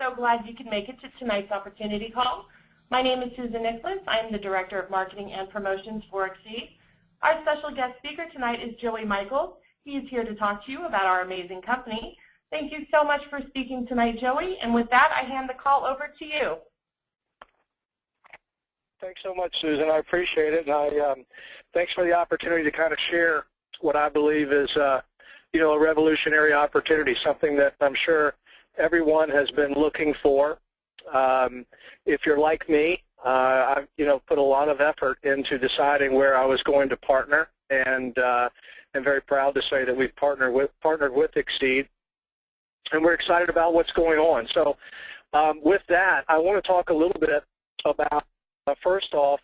so glad you could make it to tonight's opportunity call. My name is Susan Nicholas. I'm the Director of Marketing and Promotions for Xseed. Our special guest speaker tonight is Joey Michals. He is here to talk to you about our amazing company. Thank you so much for speaking tonight, Joey. And with that, I hand the call over to you. Thanks so much, Susan. I appreciate it. And thanks for the opportunity to kind of share what I believe is, a revolutionary opportunity, something that I'm sure everyone has been looking for. If you're like me, I've put a lot of effort into deciding where I was going to partner, and I'm very proud to say that we've partnered with Xseed, and we're excited about what's going on. So with that, I want to talk a little bit about, first off,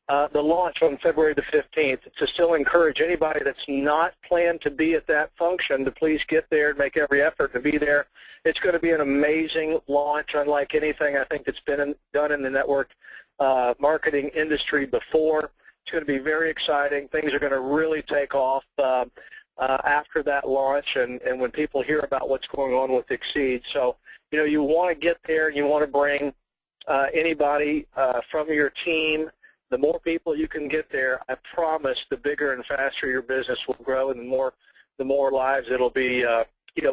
the launch on February the 15th, to still encourage anybody that's not planned to be at that function to please get there and make every effort to be there. It's going to be an amazing launch, unlike anything I think that's been done in the network marketing industry before. It's going to be very exciting. Things are going to really take off after that launch and when people hear about what's going on with Xseed. So, you want to get there and you want to bring anybody from your team. The more people you can get there, I promise the bigger and faster your business will grow, and the more lives it'll be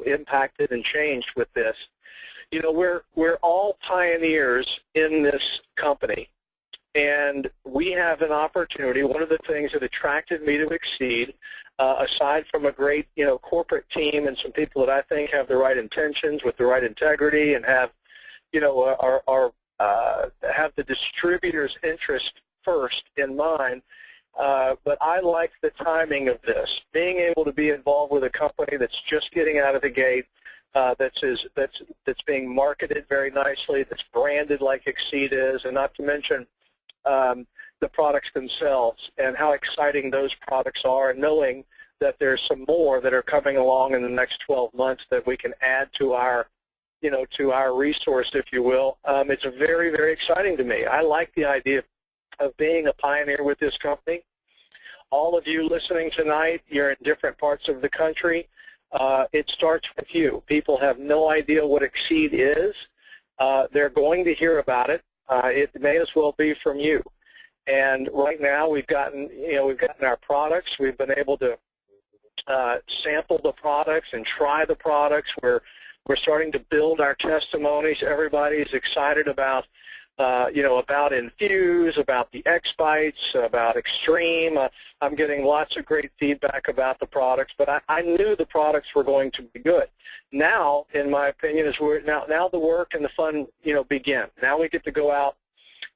impacted and changed with this. We're all pioneers in this company, and we have an opportunity. One of the things that attracted me to Xseed, aside from a great corporate team and some people that I think have the right intentions with the right integrity and have have the distributor's interest first in mind, but I like the timing of this. Being able to be involved with a company that's just getting out of the gate, that's being marketed very nicely, that's branded like Xseed is, and not to mention the products themselves and how exciting those products are, and knowing that there's some more that are coming along in the next 12 months that we can add to our to our resource, if you will. It's very, very exciting to me. I like the idea of being a pioneer with this company. All of you listening tonight, you're in different parts of the country. It starts with you. People have no idea what Xseed is. They're going to hear about it. It may as well be from you. And right now, we've gotten our products. We've been able to sample the products and try the products. We're starting to build our testimonies. Everybody's excited about about Infuse, about the X-Bites, about Extreme. I'm getting lots of great feedback about the products, but I knew the products were going to be good. Now, in my opinion, is now the work and the fun begin. Now we get to go out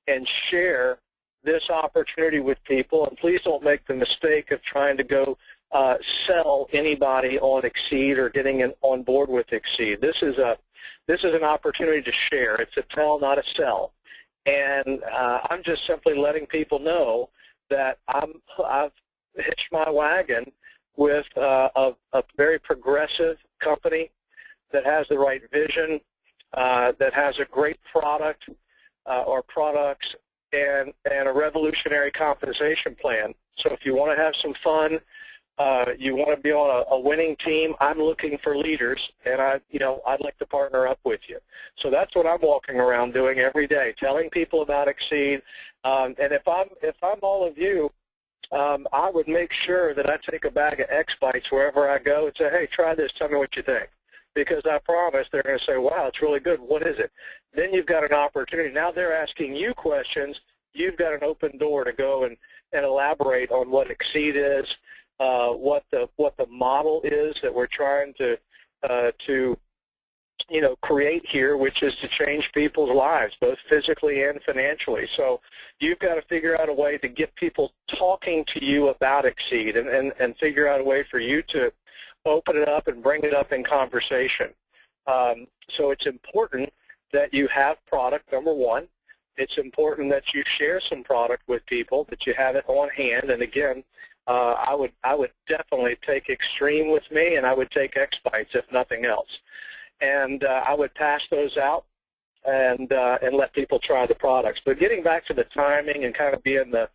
and share this opportunity with people, and please don't make the mistake of trying to go sell anybody on Xseed or getting on board with Xseed. This is an opportunity to share. It's a tell, not a sell. And I'm just simply letting people know that I've hitched my wagon with a very progressive company that has the right vision, that has a great product or products, and a revolutionary compensation plan. So if you want to have some fun, you want to be on a winning team, I'm looking for leaders, and I'd like to partner up with you. So that's what I'm walking around doing every day, telling people about Xseed. And if I'm all of you, I would make sure that I take a bag of X-Bites wherever I go and say, hey, try this, tell me what you think. Because I promise they're going to say, wow, it's really good. What is it? Then you've got an opportunity. Now they're asking you questions. You've got an open door to go and elaborate on what Xseed is, what the model is that we're trying to create here, which is to change people's lives, both physically and financially. So you've got to figure out a way to get people talking to you about Xseed and figure out a way for you to open it up and bring it up in conversation. So it's important that you have product, number one. It's important that you share some product with people, that you have it on hand. And again, I would definitely take Extreme with me, and I would take X-Bites if nothing else. And I would pass those out and let people try the products. But getting back to the timing and kind of being the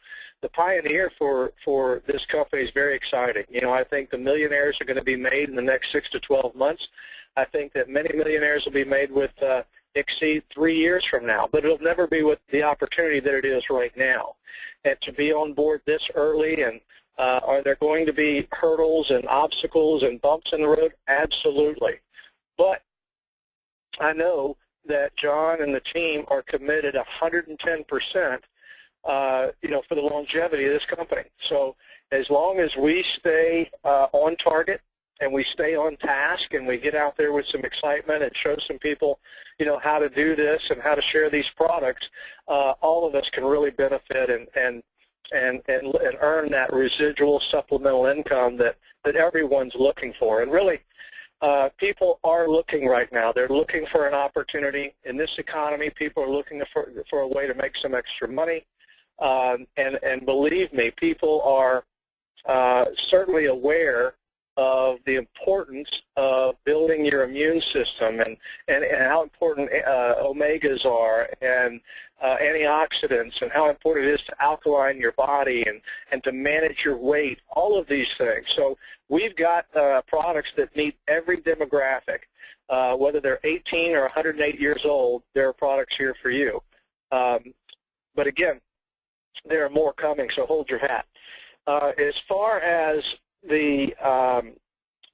pioneer for this company is very exciting. I think the millionaires are going to be made in the next 6 to 12 months. I think that many millionaires will be made with Xseed 3 years from now, but it'll never be with the opportunity that it is right now. And to be on board this early, and are there going to be hurdles and obstacles and bumps in the road? Absolutely. But I know that John and the team are committed 110%, for the longevity of this company. So as long as we stay on target and we stay on task and we get out there with some excitement and show some people, how to do this and how to share these products, all of us can really benefit and earn that residual supplemental income that everyone's looking for. And really, people are looking right now. They're looking for an opportunity. In this economy, people are looking for a way to make some extra money. And believe me, people are certainly aware of the importance of building your immune system and how important omegas are and antioxidants and how important it is to alkaline your body and to manage your weight, all of these things. So we've got products that meet every demographic. Whether they're 18 or 108 years old, there are products here for you. But again, there are more coming, so hold your hat. As far as the,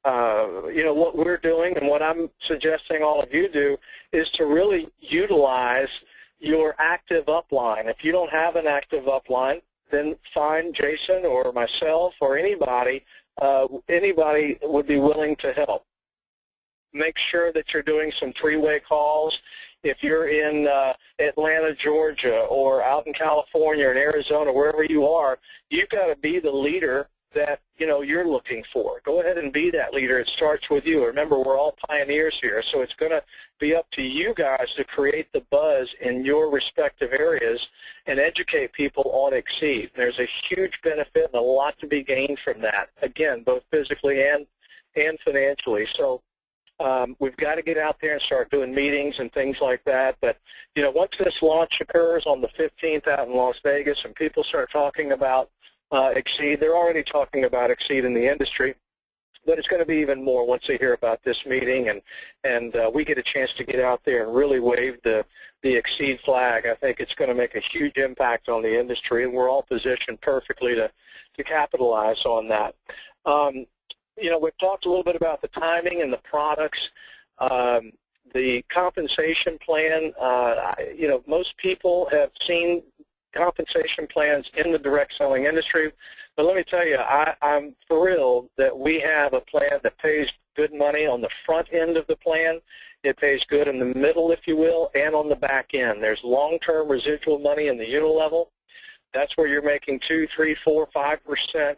what we're doing and what I'm suggesting all of you do is to really utilize your active upline. If you don't have an active upline, then find Jason or myself or anybody. Anybody would be willing to help. Make sure that you're doing some three-way calls. If you're in Atlanta, Georgia, or out in California or in Arizona, wherever you are, you've got to be the leader that you're looking for. Go ahead and be that leader. It starts with you. Remember, we're all pioneers here, so it's going to be up to you guys to create the buzz in your respective areas and educate people on Xseed. There's a huge benefit and a lot to be gained from that, again, both physically and financially. So we've got to get out there and start doing meetings and things like that. But, once this launch occurs on the 15th out in Las Vegas and people start talking about Xseed, they're already talking about Xseed in the industry, but it's going to be even more once they hear about this meeting and we get a chance to get out there and really wave the Xseed flag. I think it's going to make a huge impact on the industry, and we're all positioned perfectly to capitalize on that. We've talked a little bit about the timing and the products. The compensation plan, most people have seen compensation plans in the direct selling industry, but let me tell you, I'm thrilled that we have a plan that pays good money on the front end of the plan. It pays good in the middle, if you will, and on the back end. There's long-term residual money in the unit level. That's where you're making 2, 3, 4, 5%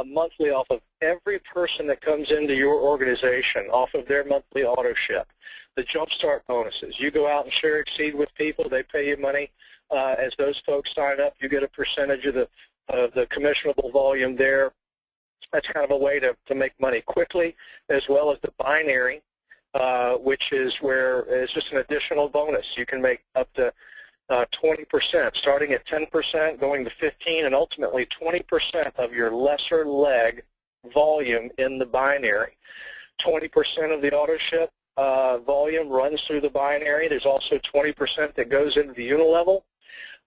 monthly off of every person that comes into your organization, off of their monthly auto ship. The Jumpstart bonuses. You go out and share Xseed with people. They pay you money. As those folks sign up, you get a percentage of the commissionable volume there. That's kind of a way to make money quickly, as well as the binary, which is where it's just an additional bonus. You can make up to 20%, starting at 10%, going to 15%, and ultimately 20% of your lesser leg volume in the binary. 20% of the auto ship volume runs through the binary. There's also 20% that goes into the unit level.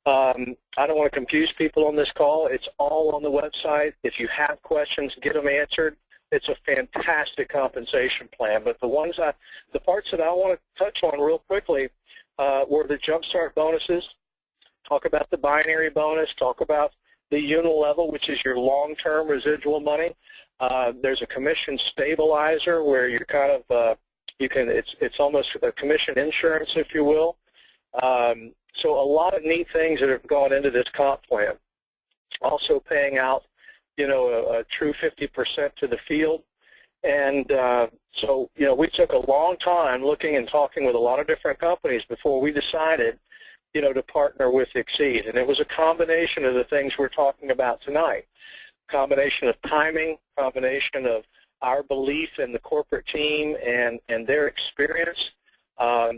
I don't want to confuse people on this call. It's all on the website. If you have questions, get them answered. It's a fantastic compensation plan. But the parts that I want to touch on real quickly were the Jumpstart bonuses. Talk about the binary bonus. Talk about the unit level, which is your long-term residual money. There's a commission stabilizer where you're kind of it's almost a commission insurance, if you will. So a lot of neat things that have gone into this comp plan. Also paying out, a true 50% to the field. And so, we took a long time looking and talking with a lot of different companies before we decided, to partner with Xseed. And it was a combination of the things we're talking about tonight. Combination of timing, combination of our belief in the corporate team and their experience,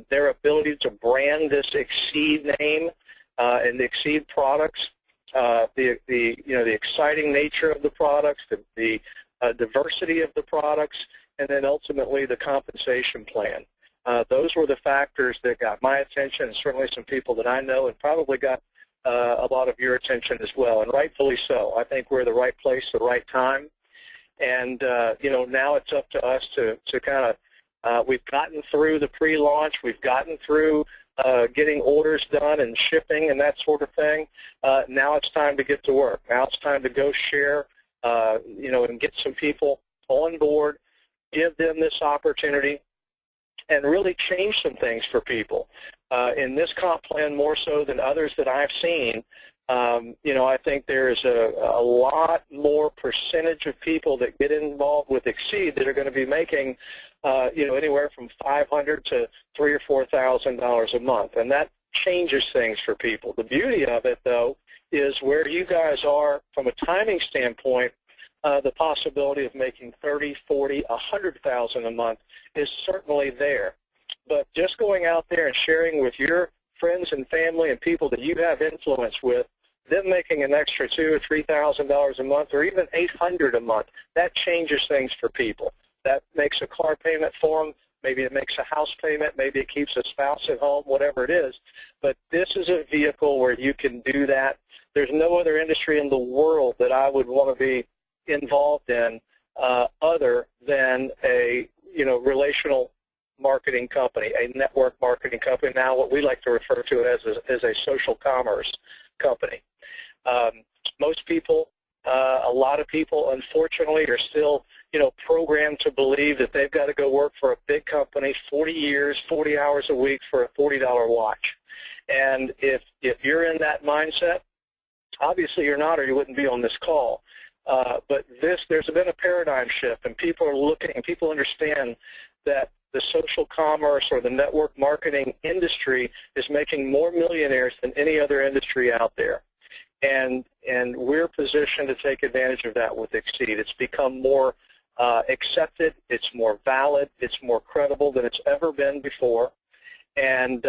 their ability to brand this Xseed name and the Xseed products, the exciting nature of the products, the diversity of the products, and then ultimately the compensation plan. Those were the factors that got my attention, and certainly some people that I know, and probably got a lot of your attention as well, and rightfully so. I think we're at the right place at the right time, and now it's up to us to kind of, we've gotten through the pre-launch, we've gotten through getting orders done and shipping and that sort of thing. Now it's time to get to work. Now it's time to go share, and get some people on board, give them this opportunity, and really change some things for people. In this comp plan, more so than others that I've seen, I think there's a lot more percentage of people that get involved with Xseed that are going to be making, anywhere from $500 to $3,000 or $4,000 a month, and that changes things for people. The beauty of it, though, is where you guys are from a timing standpoint. The possibility of making $30,000, $40,000, $100,000 a month is certainly there. But just going out there and sharing with your friends and family and people that you have influence with, them making an extra $2,000 or $3,000 a month, or even $800 a month, that changes things for people. That makes a car payment for them. Maybe it makes a house payment. Maybe it keeps a spouse at home, whatever it is. But this is a vehicle where you can do that. There's no other industry in the world that I would want to be involved in other than a relational marketing company, a network marketing company, now what we like to refer to as a social commerce company. Most people, a lot of people, unfortunately, are still programmed to believe that they've got to go work for a big company 40 years, 40 hours a week for a $40 watch. And if you're in that mindset, obviously you're not, or you wouldn't be on this call. But there's been a paradigm shift, and people are looking, and people understand that the social commerce or the network marketing industry is making more millionaires than any other industry out there. And we're positioned to take advantage of that with Xseed. It's become more accepted, it's more valid, it's more credible than it's ever been before. And,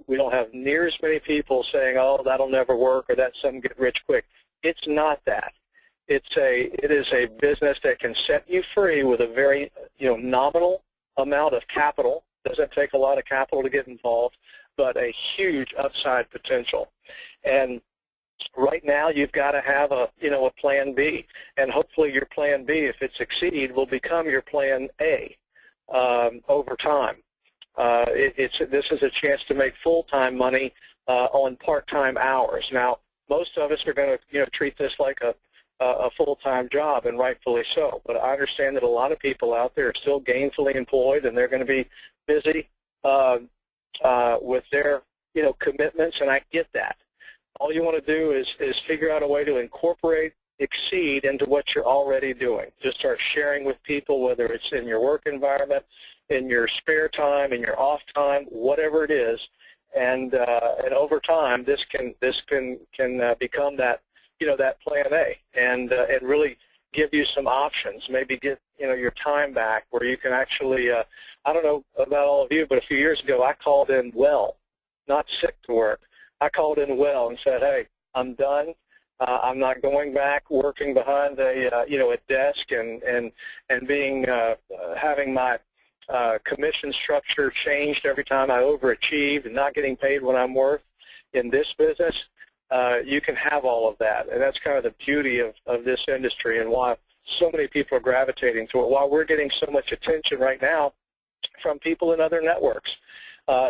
we don't have near as many people saying, oh, that'll never work, or that's something get rich quick. It's not that. It is a business that can set you free with a very, nominal amount of capital. Doesn't take a lot of capital to get involved, but a huge upside potential. And right now, you've got to have a plan B, and hopefully your plan B, if it's Xseed, will become your plan A over time. This is a chance to make full-time money on part-time hours. Now, most of us are going to treat this like a full-time job, and rightfully so. But I understand that a lot of people out there are still gainfully employed, and they're going to be busy with their commitments, and I get that. All you want to do is figure out a way to incorporate Xseed into what you're already doing. Just start sharing with people, whether it's in your work environment, in your spare time, in your off time, whatever it is, and over time, this can become that that plan A, and really give you some options. Maybe get your time back where you can actually. I don't know about all of you, but a few years ago, I called in well, not sick to work. I called in well and said, hey, I'm done. I'm not going back working behind a desk and being having my commission structure changed every time I overachieved and not getting paid what I'm worth. In this business, you can have all of that, and that's kind of the beauty of this industry and why so many people are gravitating to it, why we're getting so much attention right now from people in other networks.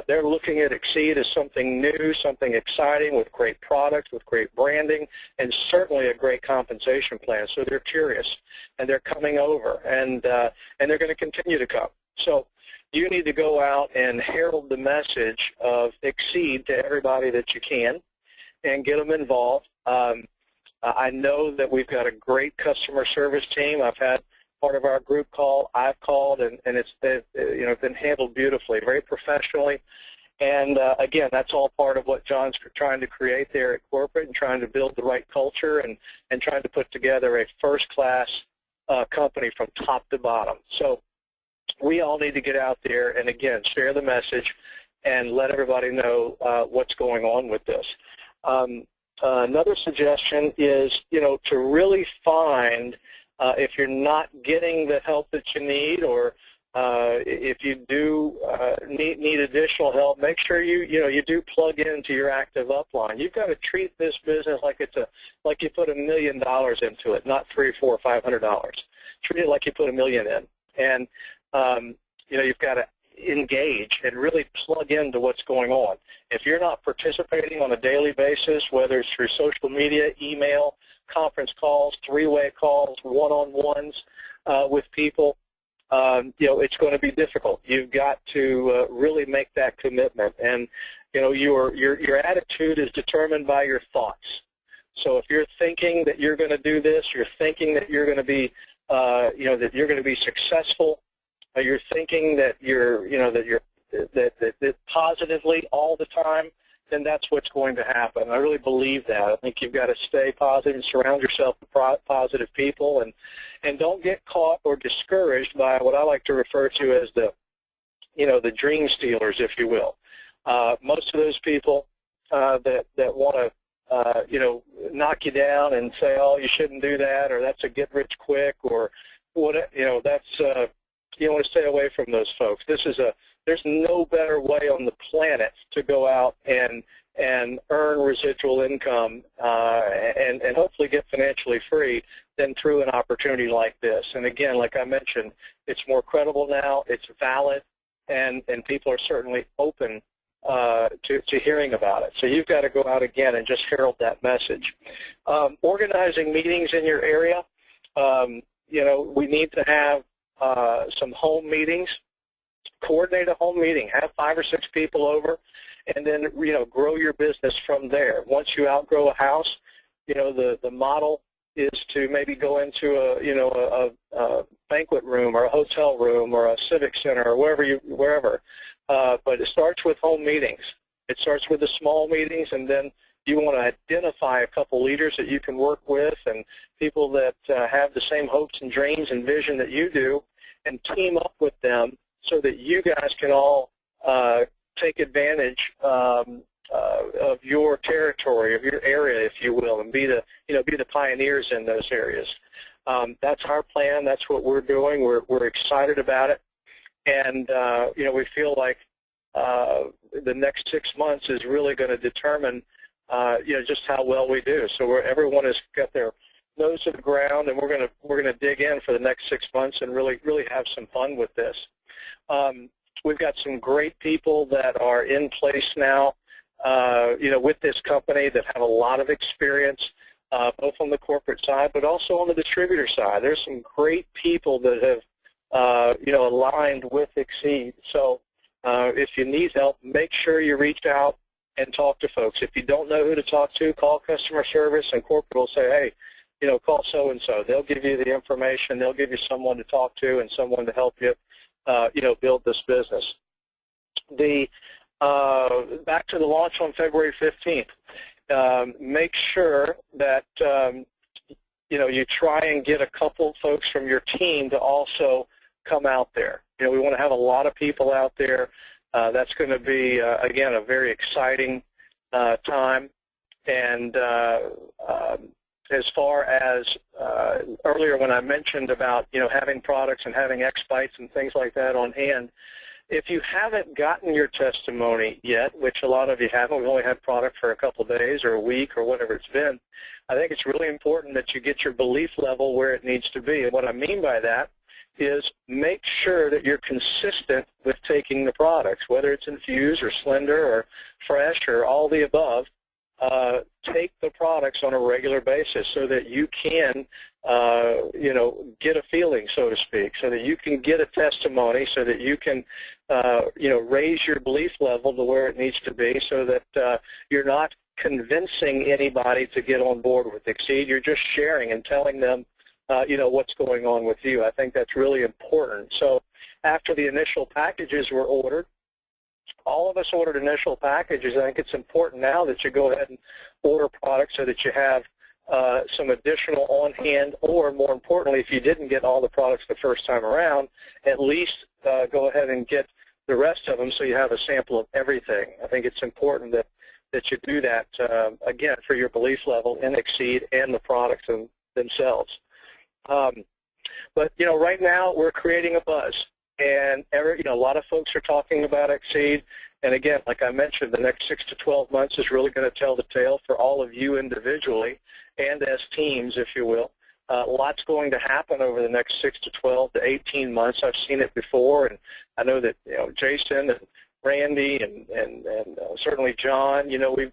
They're looking at Xseed as something new, something exciting, with great products, with great branding, and certainly a great compensation plan. So they're curious, and they're coming over, and they're going to continue to come. So you need to go out and herald the message of Xseed to everybody that you can and get them involved. I know that we've got a great customer service team. I've had part of our group call, I've called, and it's been handled beautifully, very professionally. And again, that's all part of what John's trying to create there at corporate, and trying to build the right culture, and trying to put together a first-class company from top to bottom. So we all need to get out there and, again, share the message and let everybody know what's going on with this. Another suggestion is, to really find, if you're not getting the help that you need, or If you do need additional help, make sure you do plug into your active upline. You've got to treat this business like like you put $1 million into it, not $300, $400, $500. Treat it like you put $1 million in, and you've got to engage and really plug into what's going on. If you're not participating on a daily basis, whether it's through social media, email, conference calls, three-way calls, one-on-ones with people, it's going to be difficult. You've got to really make that commitment, and your attitude is determined by your thoughts. So if you're thinking that you're going to do this, you're thinking that you're going to be, that you're going to be successful, you're thinking that that positively all the time, then that's what's going to happen. I really believe that. I think you've got to stay positive and surround yourself with positive people, and don't get caught or discouraged by what I like to refer to as the dream stealers, if you will. Most of those people that want to knock you down and say, oh, you shouldn't do that, or that's a get rich quick, or what, that's you want to stay away from those folks. There's no better way on the planet to go out and earn residual income and hopefully get financially free than through an opportunity like this. And again, like I mentioned, it's more credible now, it's valid, and people are certainly open to hearing about it. So you've got to go out again and just herald that message. Organizing meetings in your area, we need to have some home meetings. Coordinate a home meeting, have 5 or 6 people over, and then grow your business from there. Once you outgrow a house, the model is to maybe go into a banquet room or a hotel room or a civic center or wherever. But it starts with home meetings. It starts with the small meetings, and then you want to identify a couple leaders that you can work with and people that have the same hopes and dreams and vision that you do, and team up with them so that you guys can all take advantage of your territory, of your area, if you will, and be the pioneers in those areas. That's our plan. That's what we're doing. We're excited about it, and we feel like the next 6 months is really going to determine just how well we do. So everyone has got their nose to the ground, and we're going to dig in for the next 6 months and really have some fun with this. We've got some great people that are in place now, with this company that have a lot of experience, both on the corporate side, but also on the distributor side. There's some great people that have, aligned with Xseed. So if you need help, make sure you reach out and talk to folks. If you don't know who to talk to, call customer service, and corporate will say, hey, call so-and-so. They'll give you the information. They'll give you someone to talk to and someone to help you, build this business. Back to the launch on February 15th. Make sure that, you try and get a couple folks from your team to also come out there. We want to have a lot of people out there. That's going to be, again, a very exciting time. And as far as earlier when I mentioned about, having products and having X-Bytes and things like that on hand, if you haven't gotten your testimony yet, which a lot of you haven't, we've only had product for a couple of days or a week or whatever it's been, I think it's really important that you get your belief level where it needs to be. And what I mean by that is make sure that you're consistent with taking the products, whether it's infused or slender or fresh or all the above. Take the products on a regular basis so that you can, get a feeling, so to speak, so that you can get a testimony, so that you can, raise your belief level to where it needs to be, so that you're not convincing anybody to get on board with Xseed. You're just sharing and telling them, what's going on with you. I think that's really important. So after the initial packages were ordered, all of us ordered initial packages. I think it's important now that you go ahead and order products so that you have some additional on hand, or more importantly, if you didn't get all the products the first time around, at least go ahead and get the rest of them so you have a sample of everything. I think it's important that you do that, again, for your belief level in Xseed and the products themselves. But, right now we're creating a buzz. And a lot of folks are talking about Xseed. And again, like I mentioned, the next 6 to 12 months is really going to tell the tale for all of you individually and as teams, if you will. Lots going to happen over the next 6 to 12 to 18 months. I've seen it before, and I know that Jason and Randy and certainly John,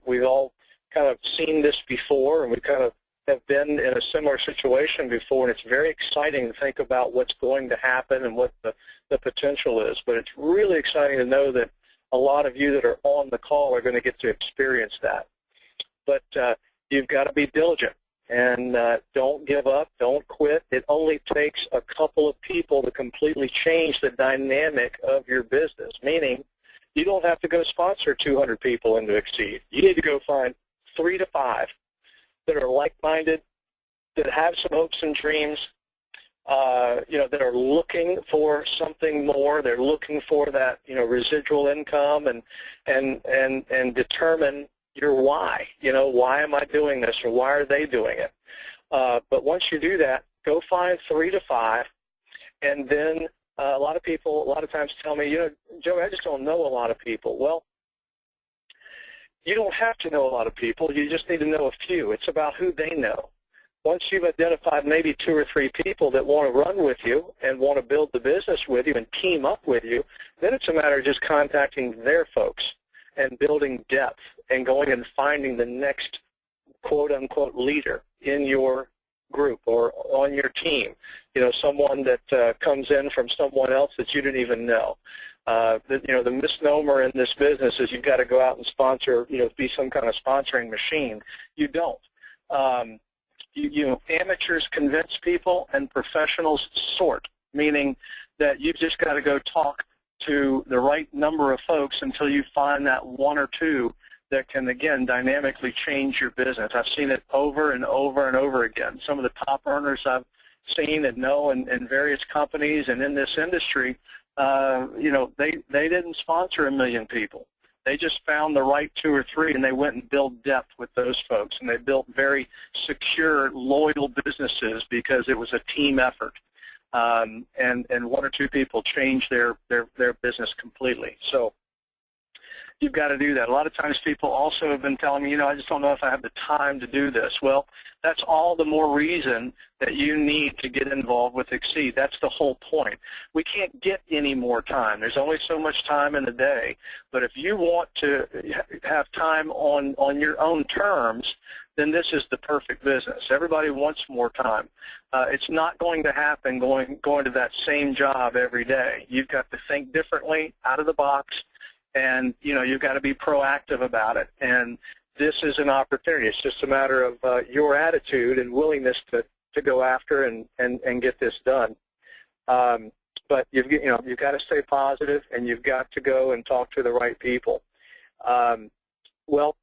we've all kind of seen this before, and we kind of have been in a similar situation before, and it's very exciting to think about what's going to happen and what the potential is. But it's really exciting to know that a lot of you that are on the call are going to get to experience that. But you've got to be diligent, and don't give up, don't quit. It only takes a couple of people to completely change the dynamic of your business, meaning you don't have to go sponsor 200 people into Xseed. You need to go find 3 to 5 that are like-minded, that have some hopes and dreams, that are looking for something more. They're looking for that, residual income, and determine your why. Why am I doing this, or why are they doing it? But once you do that, go find 3 to 5, and then a lot of people a lot of times tell me, Joey, I just don't know a lot of people. Well, you don't have to know a lot of people. You just need to know a few. It's about who they know. Once you've identified maybe 2 or 3 people that want to run with you and want to build the business with you and team up with you, then it's a matter of just contacting their folks and building depth and going and finding the next quote-unquote leader in your group or on your team, someone that comes in from someone else that you didn't even know. The misnomer in this business is you've got to go out and sponsor, be some kind of sponsoring machine. You don't. Amateurs convince people and professionals sort, meaning that you've just got to go talk to the right number of folks until you find that 1 or 2 that can, again, dynamically change your business. I've seen it over and over and over again. Some of the top earners I've seen and know in various companies and in this industry, they didn't sponsor 1 million people. They just found the right 2 or 3, and they went and built depth with those folks, and they built very secure, loyal businesses because it was a team effort. And 1 or 2 people changed their business completely. So you've got to do that. A lot of times people also have been telling me, I just don't know if I have the time to do this. Well, that's all the more reason that you need to get involved with Xseed. That's the whole point. We can't get any more time. There's only so much time in the day. But if you want to have time on your own terms, then this is the perfect business. Everybody wants more time. It's not going to happen going to that same job every day. You've got to think differently, out of the box, and you've got to be proactive about it. And this is an opportunity. It's just a matter of your attitude and willingness to go after and get this done. But you've got to stay positive, and you've got to go and talk to the right people. Well,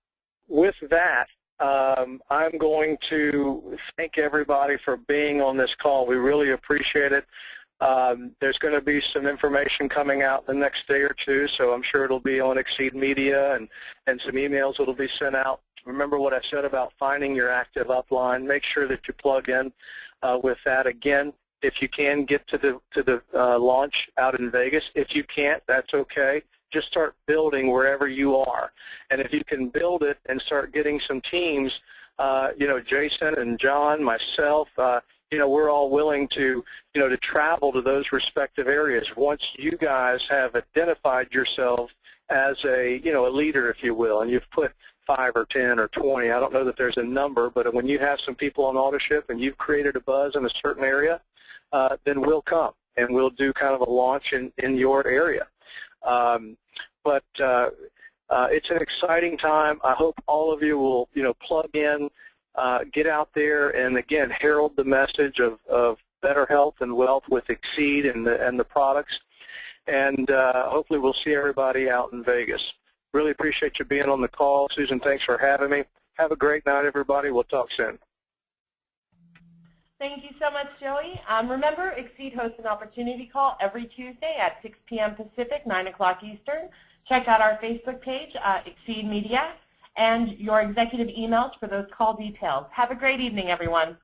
with that, I'm going to thank everybody for being on this call. We really appreciate it. There's going to be some information coming out the next day or 2, so I'm sure it'll be on Xseed Media and some emails that'll be sent out. Remember what I said about finding your active upline. Make sure that you plug in with that. Again, if you can get to the launch out in Vegas. If you can't, that's okay. Just start building wherever you are. And if you can build it and start getting some teams, Jason and John, myself, we're all willing to, to travel to those respective areas. Once you guys have identified yourselves as a leader, if you will, and you've put 5 or 10 or 20, I don't know that there's a number, but when you have some people on Autoship and you've created a buzz in a certain area, then we'll come and we'll do kind of a launch in your area. But it's an exciting time. I hope all of you will, plug in, get out there, and again, herald the message of better health and wealth with Xseed and the products. And hopefully we'll see everybody out in Vegas. Really appreciate you being on the call. Susan, thanks for having me. Have a great night, everybody. We'll talk soon. Thank you so much, Joey. Remember, Xseed hosts an opportunity call every Tuesday at 6 p.m. Pacific, 9 o'clock Eastern. Check out our Facebook page, Xseed Media, and your executive emails for those call details. Have a great evening, everyone.